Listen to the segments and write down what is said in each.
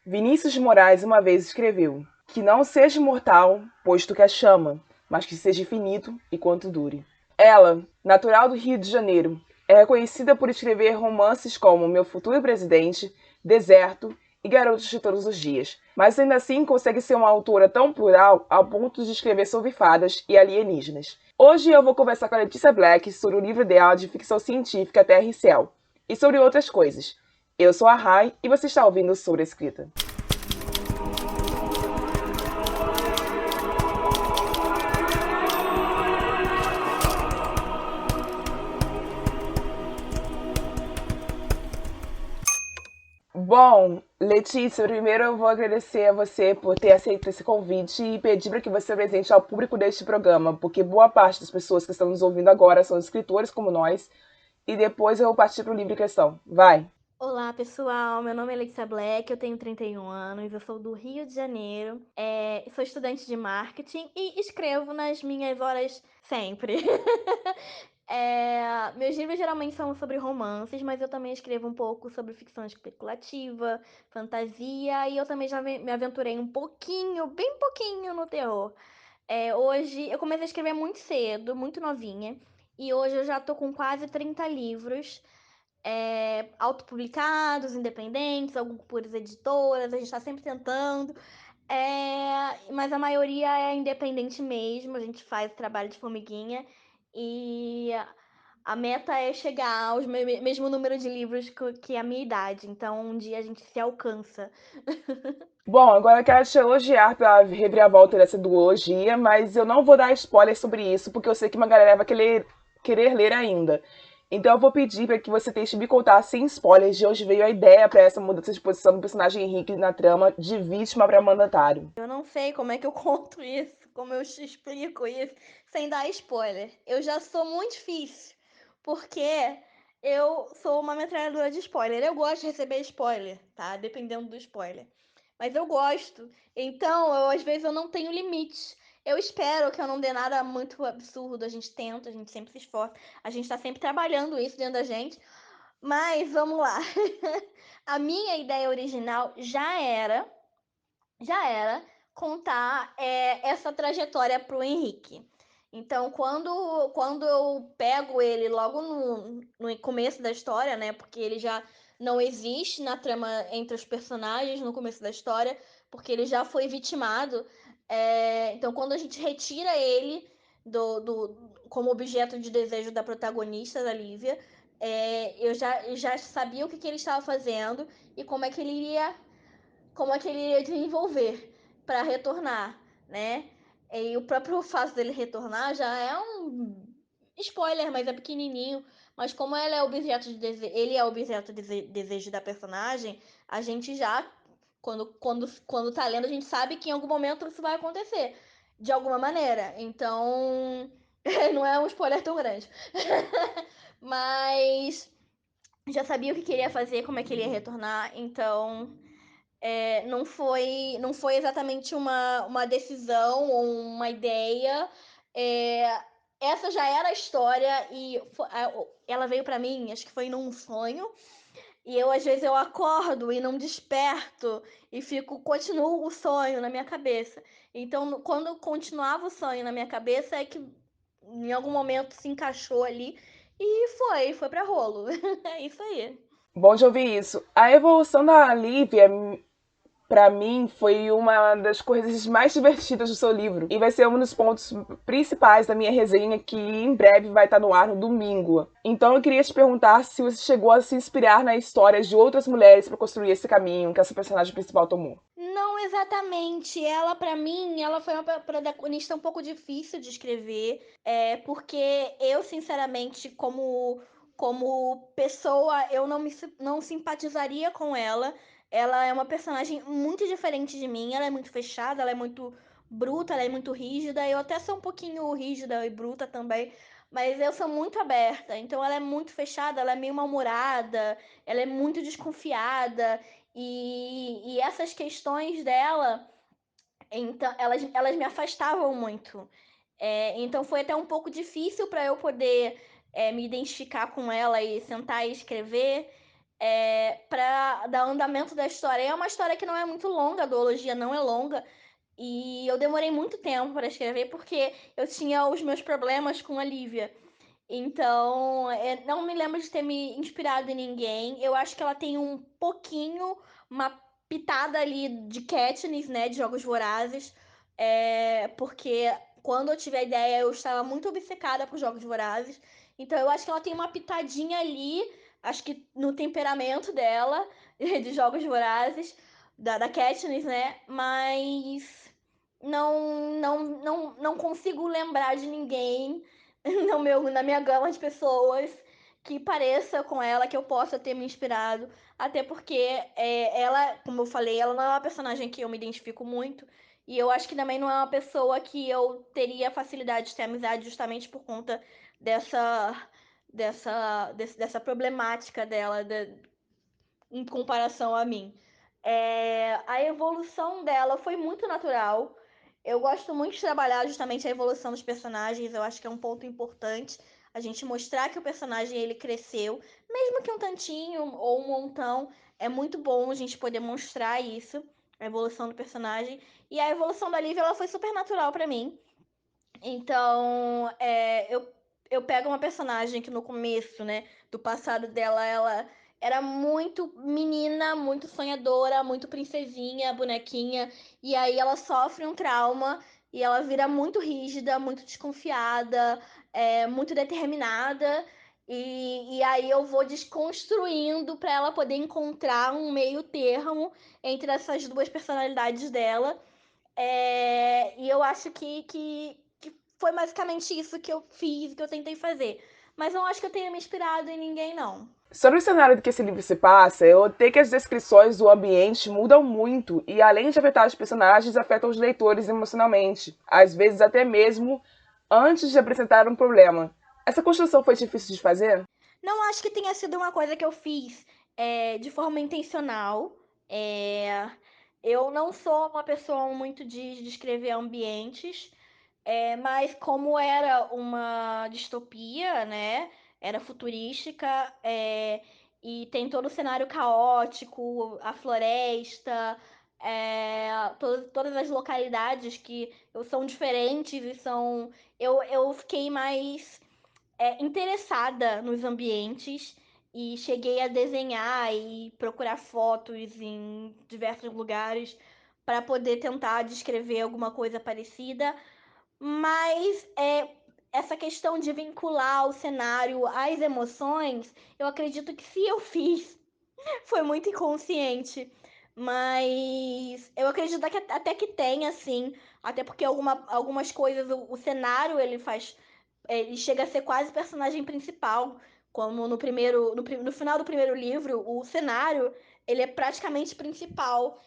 Vinícius de Moraes uma vez escreveu: que não seja imortal, posto que a chama, mas que seja infinito e quanto dure. Ela, natural do Rio de Janeiro, é reconhecida por escrever romances como Meu Futuro Presidente, Deserto e Garotos de Todos os Dias, mas ainda assim consegue ser uma autora tão plural ao ponto de escrever sobre fadas e alienígenas. Hoje eu vou conversar com a Letícia Black sobre o livro dela de ficção científica Terra e Céu, e sobre outras coisas. Eu sou a Rai e você está ouvindo Sobre a Escrita. Bom, Letícia, primeiro eu vou agradecer a você por ter aceito esse convite e pedir para que você apresente ao público deste programa, porque boa parte das pessoas que estão nos ouvindo agora são escritores como nós, e depois eu vou partir para o livro em questão. Vai! Olá, pessoal. Meu nome é Letícia Black, eu tenho 31 anos, eu sou do Rio de Janeiro, sou estudante de marketing e escrevo nas minhas horas sempre. Meus livros geralmente são sobre romances, mas eu também escrevo um pouco sobre ficção especulativa, fantasia, e eu também já me aventurei um pouquinho, bem pouquinho no terror. Hoje eu comecei a escrever muito cedo, muito novinha, e hoje eu já tô com quase 30 livros autopublicados, independentes, alguns por editoras, a gente está sempre tentando. Mas a maioria é independente mesmo, a gente faz trabalho de formiguinha e a meta é chegar ao mesmo número de livros que a minha idade, então um dia a gente se alcança. Bom, agora eu quero te elogiar pela reviravolta dessa duologia, mas eu não vou dar spoiler sobre isso, porque eu sei que uma galera vai querer ler ainda. Então eu vou pedir para que você tente me contar sem spoilers de onde veio a ideia para essa mudança de posição do personagem Henrique na trama de vítima para mandatário. Eu não sei como é que eu conto isso, como eu te explico isso, sem dar spoiler. Eu já sou muito difícil, porque eu sou uma metralhadora de spoiler. Eu gosto de receber spoiler, tá? Dependendo do spoiler. Mas eu gosto. Então, às vezes eu não tenho limite. Eu espero que eu não dê nada muito absurdo. A gente tenta, a gente sempre se esforça. A gente tá sempre trabalhando isso dentro da gente. Mas vamos lá. A minha ideia original já era contar essa trajetória pro Henrique. Então, quando eu pego ele logo no começo da história, né? Porque ele já não existe na trama entre os personagens no começo da história, porque ele já foi vitimado. Então, quando a gente retira ele como objeto de desejo da protagonista, da Lívia, eu já sabia o que ele estava fazendo e como é que ele ia desenvolver para retornar, né? E o próprio fato dele retornar já é um spoiler, mas é pequenininho. Mas como ele é objeto de desejo da personagem, a gente já, quando tá lendo, a gente sabe que em algum momento isso vai acontecer, de alguma maneira. Então, não é um spoiler tão grande. Mas já sabia o que queria fazer, como é que ele ia retornar, então não foi exatamente uma decisão ou uma ideia. É, essa já era a história e ela veio para mim, acho que foi num sonho. E às vezes eu acordo e não desperto e continuo o sonho na minha cabeça. Então, quando continuava o sonho na minha cabeça, é que em algum momento se encaixou ali e foi para rolo. É isso aí. Bom de ouvir isso. A evolução da Lívia, pra mim, foi uma das coisas mais divertidas do seu livro. E vai ser um dos pontos principais da minha resenha, que em breve vai estar no ar no domingo. Então eu queria te perguntar se você chegou a se inspirar na história de outras mulheres para construir esse caminho que essa personagem principal tomou. Não exatamente. Ela, pra mim, ela foi uma protagonista um pouco difícil de escrever, porque eu, sinceramente, como pessoa, eu não simpatizaria com ela. Ela é uma personagem muito diferente de mim, ela é muito fechada, ela é muito bruta, ela é muito rígida. Eu até sou um pouquinho rígida e bruta também, mas eu sou muito aberta. Então ela é muito fechada, ela é meio mal-humorada, ela é muito desconfiada. E essas questões dela, então, elas me afastavam muito. Então foi até um pouco difícil para eu poder me identificar com ela e sentar e escrever. para dar andamento da história. É uma história que não é muito longa, a duologia não é longa, e eu demorei muito tempo para escrever porque eu tinha os meus problemas com a Lívia. Então, não me lembro de ter me inspirado em ninguém. Eu acho que ela tem um pouquinho, uma pitada ali de Katniss, né, de Jogos Vorazes, porque quando eu tive a ideia eu estava muito obcecada por Jogos Vorazes. Então, eu acho que ela tem uma pitadinha ali, acho que no temperamento dela, de Jogos Vorazes, da Katniss, né, mas não consigo lembrar de ninguém na minha gama de pessoas que pareça com ela, que eu possa ter me inspirado. Até porque ela, como eu falei, ela não é uma personagem que eu me identifico muito. E eu acho que também não é uma pessoa que eu teria facilidade de ter amizade justamente por conta dessa problemática dela, em comparação a mim. A evolução dela foi muito natural. Eu gosto muito de trabalhar justamente a evolução dos personagens. Eu acho que é um ponto importante a gente mostrar que o personagem ele cresceu, mesmo que um tantinho ou um montão. É muito bom a gente poder mostrar isso, a evolução do personagem. E a evolução da Lívia ela foi super natural para mim. Então, eu pego uma personagem que no começo, né, do passado dela, ela era muito menina, muito sonhadora, muito princesinha, bonequinha, e aí ela sofre um trauma e ela vira muito rígida, muito desconfiada, muito determinada. E aí eu vou desconstruindo para ela poder encontrar um meio termo entre essas duas personalidades dela. E eu acho que foi basicamente isso que eu fiz, que eu tentei fazer. Mas não acho que eu tenha me inspirado em ninguém, não. Sobre o cenário do que esse livro se passa, eu notei que as descrições do ambiente mudam muito e, além de afetar os personagens, afetam os leitores emocionalmente, às vezes até mesmo antes de apresentar um problema. Essa construção foi difícil de fazer? Não acho que tenha sido uma coisa que eu fiz de forma intencional. É, eu não sou uma pessoa muito de descrever ambientes. Mas como era uma distopia, né? Era futurística, e tem todo o cenário caótico, a floresta, todas as localidades que são diferentes e são. Eu fiquei mais interessada nos ambientes e cheguei a desenhar e procurar fotos em diversos lugares para poder tentar descrever alguma coisa parecida. Mas essa questão de vincular o cenário às emoções, eu acredito que se eu fiz, foi muito inconsciente. Mas eu acredito que até que tem, assim. Até porque algumas coisas, o cenário, ele faz. Ele chega a ser quase personagem principal. Como no final do primeiro livro, o cenário, ele é praticamente principal.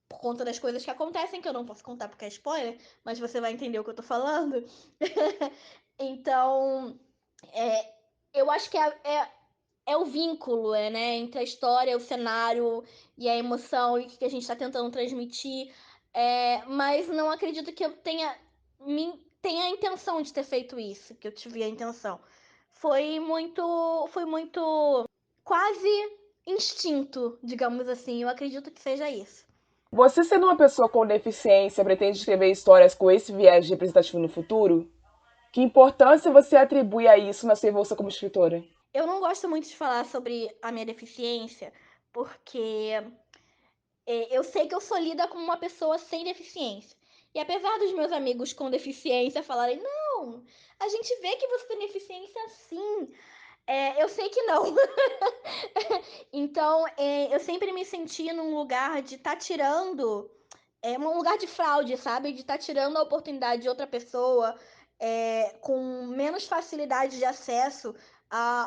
Por conta das coisas que acontecem, que eu não posso contar porque é spoiler, mas você vai entender o que eu tô falando. Então, é, eu acho que é o vínculo, né, entre a história, o cenário e a emoção e o que a gente está tentando transmitir. Mas não acredito que eu tenha a intenção de ter feito isso, que eu tive a intenção. Foi muito quase instinto, digamos assim. Eu acredito que seja isso. Você, sendo uma pessoa com deficiência, pretende escrever histórias com esse viés representativo no futuro? Que importância você atribui a isso na sua evolução como escritora? Eu não gosto muito de falar sobre a minha deficiência, porque eu sei que eu sou lida como uma pessoa sem deficiência. E apesar dos meus amigos com deficiência falarem, não, a gente vê que você tem deficiência sim. Eu sei que não. Então, eu sempre me senti num lugar de estar tirando. Um lugar de fraude, sabe? De estar tirando a oportunidade de outra pessoa com menos facilidade de acesso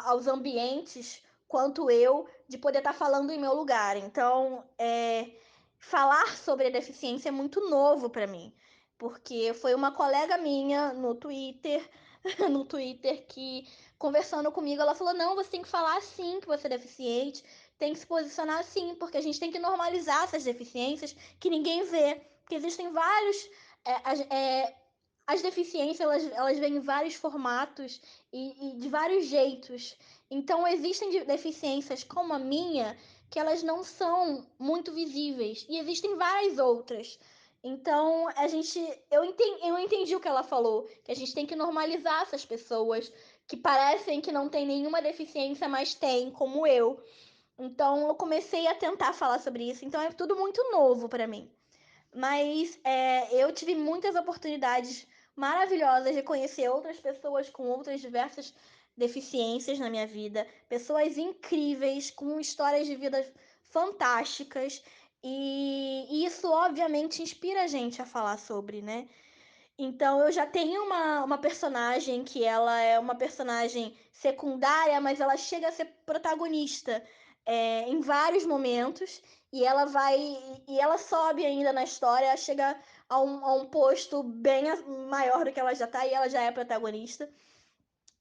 aos ambientes quanto eu, de poder estar falando em meu lugar. Então, falar sobre a deficiência é muito novo para mim, porque foi uma colega minha no Twitter, no Twitter que conversando comigo, ela falou: "Não, você tem que falar assim que você é deficiente, tem que se posicionar assim, porque a gente tem que normalizar essas deficiências que ninguém vê, porque existem vários as deficiências, elas vêm em vários formatos e de vários jeitos. Então, existem deficiências como a minha, que elas não são muito visíveis. E existem várias outras. Então, eu entendi o que ela falou, que a gente tem que normalizar essas pessoas que parecem que não têm nenhuma deficiência, mas têm, como eu. Então, eu comecei a tentar falar sobre isso. Então, é tudo muito novo para mim. Mas eu tive muitas oportunidades maravilhosas de conhecer outras pessoas com outras diversas deficiências na minha vida, pessoas incríveis, com histórias de vida fantásticas, e isso obviamente inspira a gente a falar sobre, né? Então eu já tenho uma personagem que ela é uma personagem secundária, mas ela chega a ser protagonista em vários momentos e ela vai e ela sobe ainda na história, chega a um posto bem maior do que ela já tá e ela já é protagonista.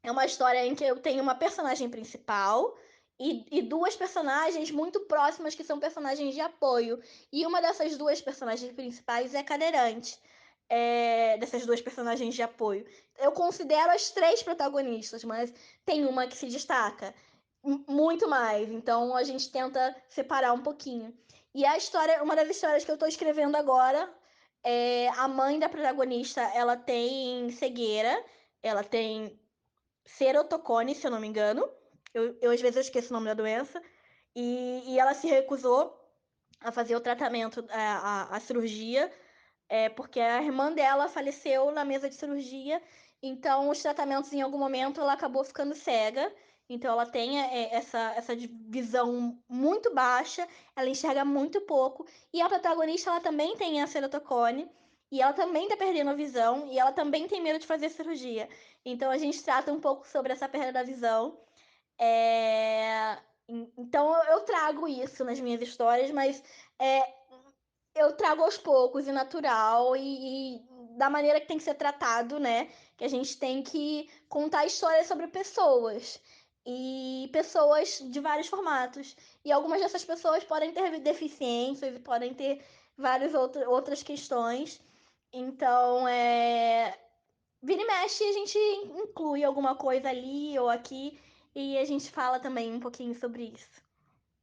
É uma história em que eu tenho uma personagem principal e duas personagens muito próximas que são personagens de apoio. E uma dessas duas personagens principais é cadeirante. Dessas duas personagens de apoio. Eu considero as três protagonistas, mas tem uma que se destaca muito mais. Então a gente tenta separar um pouquinho. E a história, uma das histórias que eu tô escrevendo agora, a mãe da protagonista, ela tem cegueira, ela tem serotocone, se eu não me engano. Às vezes eu esqueço o nome da doença. E ela se recusou a fazer o tratamento, a cirurgia, porque a irmã dela faleceu na mesa de cirurgia. Então, os tratamentos, em algum momento, ela acabou ficando cega. Então, ela tem essa visão muito baixa, ela enxerga muito pouco. E a protagonista, ela também tem a ceratocone, e ela também tá perdendo a visão, e ela também tem medo de fazer cirurgia. Então, a gente trata um pouco sobre essa perda da visão. É... Então, eu trago isso nas minhas histórias, mas é, eu trago aos poucos e natural e da maneira que tem que ser tratado, né? Que a gente tem que contar histórias sobre pessoas e pessoas de vários formatos. E algumas dessas pessoas podem ter deficiências e podem ter várias outras questões. Então, vira e mexe, a gente inclui alguma coisa ali ou aqui e a gente fala também um pouquinho sobre isso.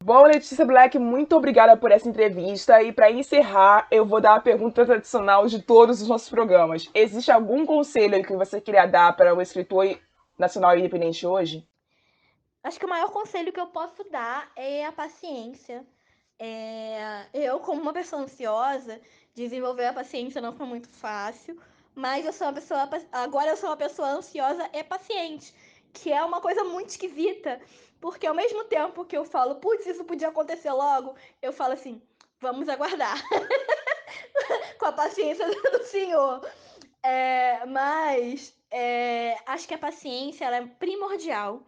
Bom, Letícia Black, muito obrigada por essa entrevista. E para encerrar, eu vou dar a pergunta tradicional de todos os nossos programas. Existe algum conselho que você queria dar para o escritor nacional independente hoje? Acho que o maior conselho que eu posso dar é a paciência. Eu, como uma pessoa ansiosa, desenvolver a paciência não foi muito fácil, mas eu sou uma pessoa. Agora eu sou uma pessoa ansiosa e paciente, que é uma coisa muito esquisita, porque ao mesmo tempo que eu falo, putz, isso podia acontecer logo, eu falo assim, vamos aguardar, com a paciência do Senhor. Mas acho que a paciência ela é primordial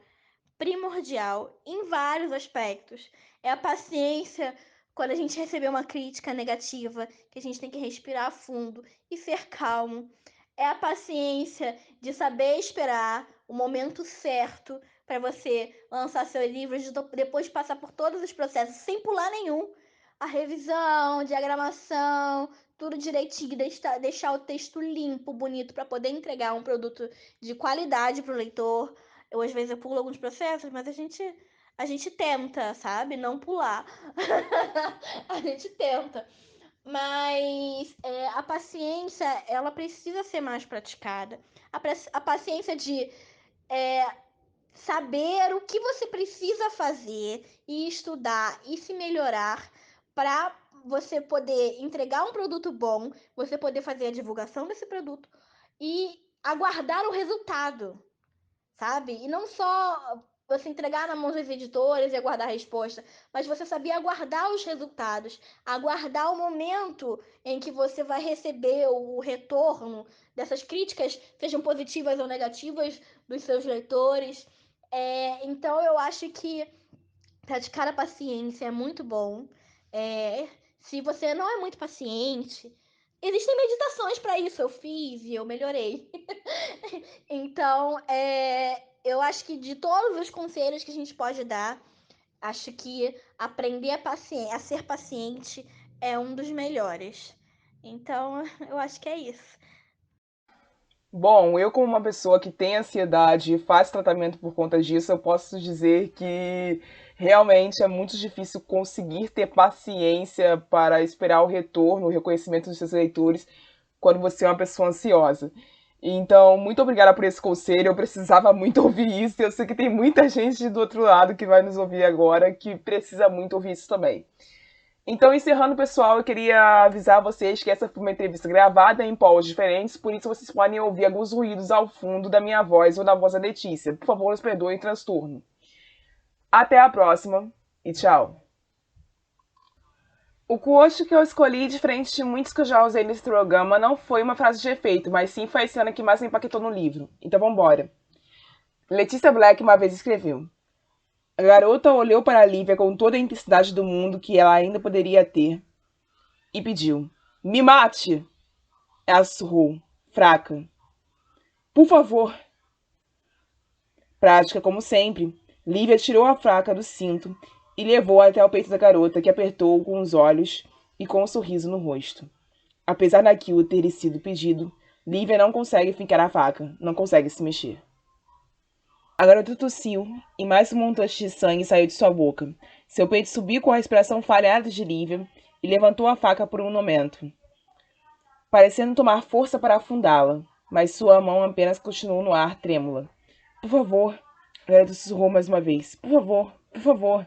em vários aspectos. É a paciência quando a gente receber uma crítica negativa, que a gente tem que respirar fundo e ser calmo. É a paciência de saber esperar o momento certo para você lançar seu livro, depois de passar por todos os processos, sem pular nenhum. A revisão, diagramação, tudo direitinho, deixar o texto limpo, bonito, para poder entregar um produto de qualidade para o leitor. Às vezes eu pulo alguns processos, mas a gente tenta, sabe? Não pular. A gente tenta. Mas a paciência, ela precisa ser mais praticada. A paciência de é, saber o que você precisa fazer e estudar e se melhorar para você poder entregar um produto bom, você poder fazer a divulgação desse produto e aguardar o resultado, sabe? E não só você entregar na mão dos editores e aguardar a resposta, mas você saber aguardar os resultados, aguardar o momento em que você vai receber o retorno dessas críticas, sejam positivas ou negativas, dos seus leitores. Então eu acho que praticar a paciência é muito bom. Se você não é muito paciente, existem meditações para isso. Eu fiz e eu melhorei. Então, eu acho que de todos os conselhos que a gente pode dar, acho que aprender a ser paciente é um dos melhores. Então, eu acho que é isso. Bom, eu como uma pessoa que tem ansiedade e faz tratamento por conta disso, eu posso dizer que realmente é muito difícil conseguir ter paciência para esperar o retorno, o reconhecimento dos seus leitores quando você é uma pessoa ansiosa. Então, muito obrigada por esse conselho. Eu precisava muito ouvir isso. Eu sei que tem muita gente do outro lado que vai nos ouvir agora que precisa muito ouvir isso também. Então, encerrando, pessoal, eu queria avisar vocês que essa foi uma entrevista gravada em polos diferentes, por isso vocês podem ouvir alguns ruídos ao fundo da minha voz ou da voz da Letícia. Por favor, nos perdoem o transtorno. Até a próxima e tchau! O quote que eu escolhi, diferente de muitos que eu já usei nesse programa, não foi uma frase de efeito, mas sim foi a cena que mais me impactou no livro. Então vambora. Letícia Black uma vez escreveu: a garota olhou para Lívia com toda a intensidade do mundo que ela ainda poderia ter e pediu: me mate! Ela sussurrou, fraca. Por favor. Prática como sempre, Lívia tirou a faca do cinto e levou até o peito da garota, que apertou com os olhos e com um sorriso no rosto. Apesar daquilo ter sido pedido, Lívia não consegue fincar a faca, não consegue se mexer. A garota tossiu e mais um montante de sangue saiu de sua boca. Seu peito subiu com a respiração falhada de Lívia e levantou a faca por um momento, parecendo tomar força para afundá-la, mas sua mão apenas continuou no ar, trêmula. Por favor, a garota sussurrou mais uma vez. Por favor, por favor.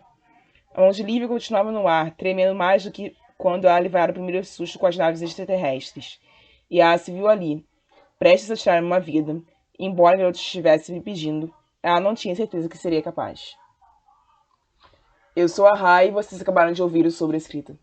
A mão de Lívia continuava no ar, tremendo mais do que quando ela levara o primeiro susto com as naves extraterrestres. E ela se viu ali, prestes a tirar uma vida. E, embora a garota estivesse me pedindo, ela não tinha certeza que seria capaz. Eu sou a Rai e vocês acabaram de ouvir o Sobre a Escrita.